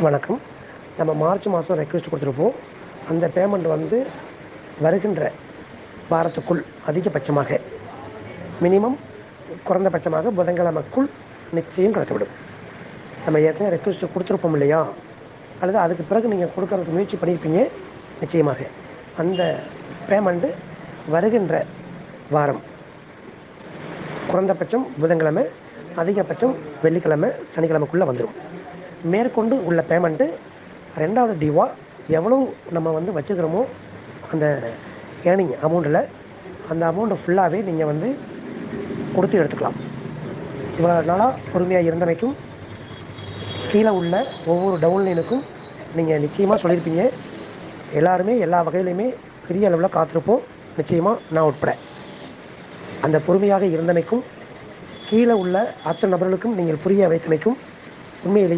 வணக்கம். நம்ம மார்ச் மாதம் ரெக்வெஸ்ட் கொடுத்துருப்போம். அந்த பேமெண்ட் வருகின்ற வாரத்துக்குள் அதிகபட்சமாக மினிமம் குறைந்தபட்சமாக புதன்கிழமைக்குள் நிச்சயம் கிடைத்துவிடும். நம்ம ஏற்கனவே ரெக்வெஸ்ட் கொடுத்துருப்போம் இல்லையா? அல்லது அதுக்கு பிறகு நீங்கள் கொடுக்கறதுக்கு முயற்சி பண்ணியிருப்பீங்க. நிச்சயமாக அந்த பேமெண்ட்டு வருகின்ற வாரம் குறைந்தபட்சம் புதன்கிழமை, அதிகபட்சம் வெள்ளிக்கிழமை, சனிக்கிழமைக்குள்ளே வந்துடும். மேற்கொண்டு உள்ள பேமெண்ட்டு 2வது டியூவாக எவ்வளோ நம்ம வச்சுக்கிறோமோ அந்த ஏர்னிங் அமௌண்ட்டில் அந்த அமௌண்ட்டை ஃபுல்லாகவே நீங்கள் கொடுத்து எடுத்துக்கலாம். இவ்வளோ நாளாக பொறுமையாக இருந்தமைக்கும் கீழே உள்ள ஒவ்வொரு டவுன்லைனுக்கும் நீங்கள் நிச்சயமாக சொல்லியிருப்பீங்க. எல்லாருமே எல்லா வகையிலையுமே பெரிய அளவில் காத்திருப்போம். நிச்சயமாக நான் உட்பட அந்த பொறுமையாக இருந்தமைக்கும் கீழே உள்ள அத்தனை நபர்களுக்கும் நீங்கள் புரிய வைத்தமைக்கும் உண்மையிலேயே